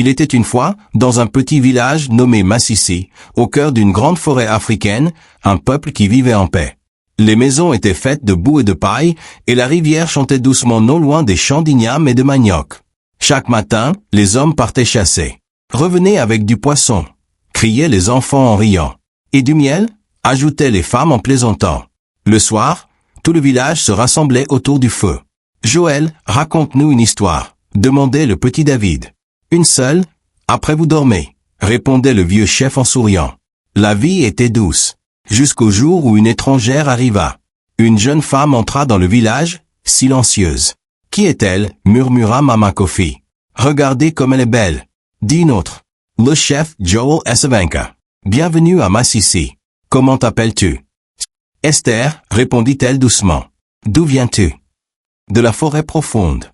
Il était une fois, dans un petit village nommé Massissi, au cœur d'une grande forêt africaine, un peuple qui vivait en paix. Les maisons étaient faites de boue et de paille, et la rivière chantait doucement non loin des champs d'igname et de manioc. Chaque matin, les hommes partaient chasser. Revenaient avec du poisson, criaient les enfants en riant. Et du miel, ajoutaient les femmes en plaisantant. Le soir, tout le village se rassemblait autour du feu. Joël, raconte-nous une histoire, demandait le petit David. Une seule, après vous dormez, répondait le vieux chef en souriant. La vie était douce, jusqu'au jour où une étrangère arriva. Une jeune femme entra dans le village, silencieuse. Qui est-elle? Murmura Mama Kofi. Regardez comme elle est belle, dit une autre. Le chef Joel Esavenka. Bienvenue à Massissi. Comment t'appelles-tu? Esther, répondit-elle doucement. D'où viens-tu? De la forêt profonde.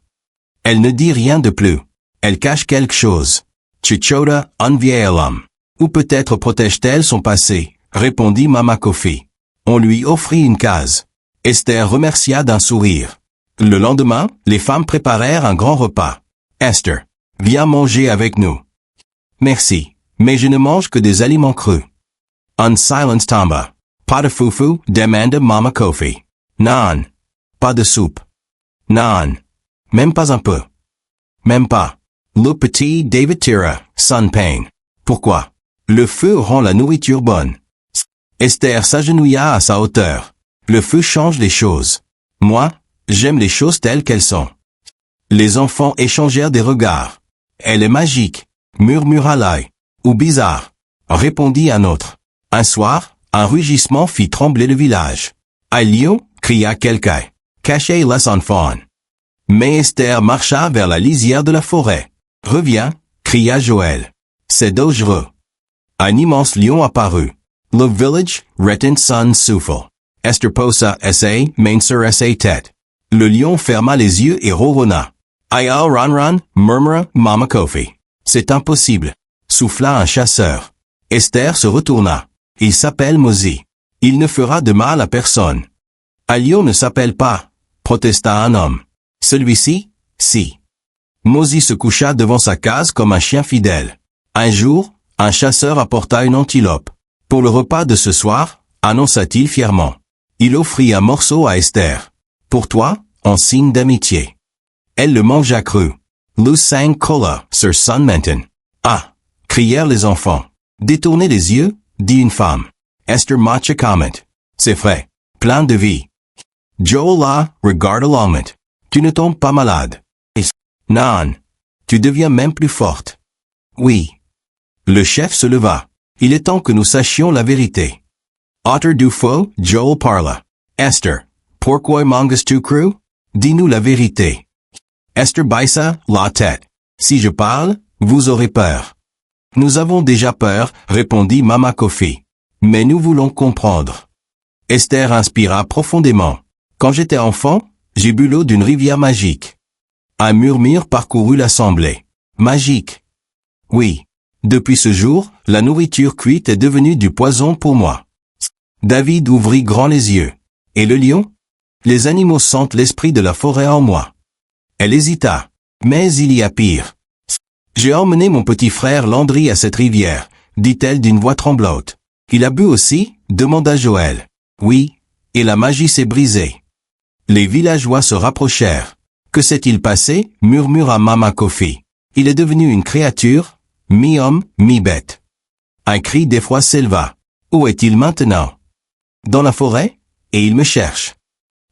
Elle ne dit rien de plus. Elle cache quelque chose. Chichota Unvielam. Ou peut-être protège-t-elle son passé, répondit Mama Kofi. On lui offrit une case. Esther remercia d'un sourire. Le lendemain, les femmes préparèrent un grand repas. Esther, viens manger avec nous. Merci, mais je ne mange que des aliments crus. Un silence tamba. Pas de fufu, demanda Mama Kofi. Non. Pas de soupe. Non. Même pas un peu. Même pas. Le petit David tira, sans peine. Pourquoi? Le feu rend la nourriture bonne. Esther s'agenouilla à sa hauteur. Le feu change les choses. Moi, j'aime les choses telles qu'elles sont. Les enfants échangèrent des regards. Elle est magique, murmura l'un. Ou bizarre, répondit un autre. Un soir, un rugissement fit trembler le village. Allons, cria quelqu'un. Cachez les enfants. Mais Esther marcha vers la lisière de la forêt. Reviens, cria Joël. C'est dangereux. Un immense lion apparut. Le village, retin son souffle. Esther posa sa main sur sa tête. Le lion ferma les yeux et ronronna. Aïe ran, murmura Mama Kofi. C'est impossible, souffla un chasseur. Esther se retourna. Il s'appelle Mozi. Il ne fera de mal à personne. Un lion ne s'appelle pas, protesta un homme. Celui-ci, si. Mozi se coucha devant sa case comme un chien fidèle. Un jour, un chasseur apporta une antilope. Pour le repas de ce soir, annonça-t-il fièrement. Il offrit un morceau à Esther. Pour toi, en signe d'amitié. Elle le mangea cru. Lu sang cola sur son menton. Ah! Crièrent les enfants. Détournez les yeux, dit une femme. Esther matcha comment. C'est frais. Plein de vie. Joël regarde longement. Tu ne tombes pas malade. Non. Tu deviens même plus forte. Oui. Le chef se leva. Il est temps que nous sachions la vérité. Otter du faux, Joel parla. Esther, pourquoi manges-tu cru? Dis-nous la vérité. Esther baissa la tête. Si je parle, vous aurez peur. Nous avons déjà peur, répondit Mama Kofi. Mais nous voulons comprendre. Esther inspira profondément. Quand j'étais enfant, j'ai bu l'eau d'une rivière magique. Un murmure parcourut l'assemblée. Magique. Oui. Depuis ce jour, la nourriture cuite est devenue du poison pour moi. David ouvrit grand les yeux. Et le lion? Les animaux sentent l'esprit de la forêt en moi. Elle hésita. Mais il y a pire. J'ai emmené mon petit frère Landry à cette rivière, dit-elle d'une voix tremblante. Il a bu aussi? Demanda Joël. Oui. Et la magie s'est brisée. Les villageois se rapprochèrent. Que s'est-il passé? Murmura Mama Kofi. Il est devenu une créature, mi-homme, mi-bête. Un cri d'effroi s'éleva. Où est-il maintenant? Dans la forêt? Et il me cherche.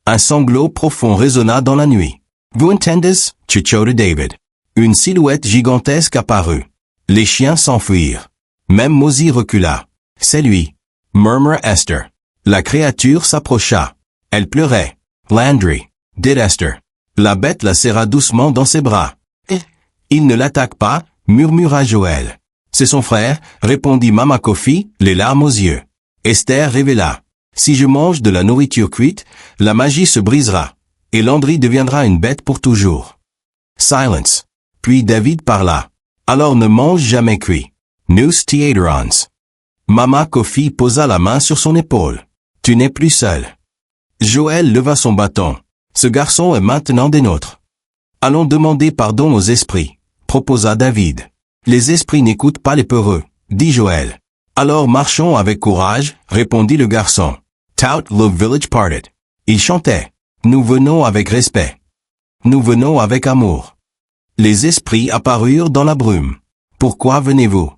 Un sanglot profond résonna dans la nuit. Vous entendez? Chuchota David. Une silhouette gigantesque apparut. Les chiens s'enfuirent. Même Mozi recula. C'est lui, murmura Esther. La créature s'approcha. Elle pleurait. Landry, dit Esther. La bête la serra doucement dans ses bras. Il ne l'attaque pas, murmura Joël. C'est son frère, répondit Mama Kofi, les larmes aux yeux. Esther révéla. Si je mange de la nourriture cuite, la magie se brisera, et Landry deviendra une bête pour toujours. Silence. Puis David parla. Alors ne mange jamais cuit. Nous theaterons. Mama Kofi posa la main sur son épaule. Tu n'es plus seul. Joël leva son bâton. Ce garçon est maintenant des nôtres. Allons demander pardon aux esprits, proposa David. Les esprits n'écoutent pas les peureux, dit Joël. Alors marchons avec courage, répondit le garçon. Tout le village parted. Il chantait. Nous venons avec respect. Nous venons avec amour. Les esprits apparurent dans la brume. Pourquoi venez-vous?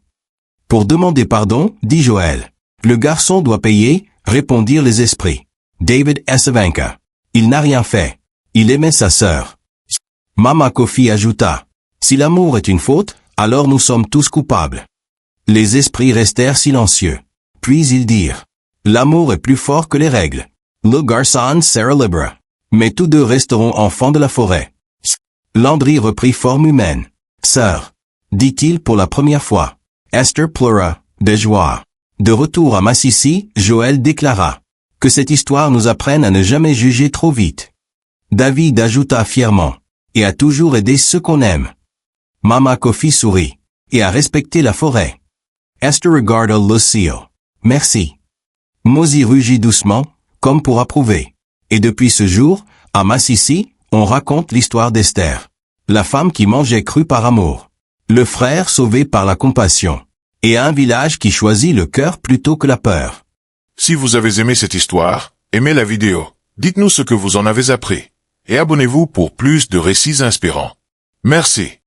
Pour demander pardon, dit Joël. Le garçon doit payer, répondirent les esprits. David Esavanka. Il n'a rien fait. Il aimait sa sœur. Mama Kofi ajouta. Si l'amour est une faute, alors nous sommes tous coupables. Les esprits restèrent silencieux. Puis ils dirent. L'amour est plus fort que les règles. Le garçon sera libre. Mais tous deux resteront enfants de la forêt. Landry reprit forme humaine. Sœur, dit-il pour la première fois. Esther pleura, de joie. De retour à Massissi, Joël déclara. Que cette histoire nous apprenne à ne jamais juger trop vite. David ajouta fièrement. Et à toujours aider ceux qu'on aime. Mama Kofi sourit. Et à respecter la forêt. Esther regarda Lucille. Merci. Mozy rugit doucement, comme pour approuver. Et depuis ce jour, à Massissi, on raconte l'histoire d'Esther. La femme qui mangeait cru par amour. Le frère sauvé par la compassion. Et un village qui choisit le cœur plutôt que la peur. Si vous avez aimé cette histoire, aimez la vidéo. Dites-nous ce que vous en avez appris. Et abonnez-vous pour plus de récits inspirants. Merci.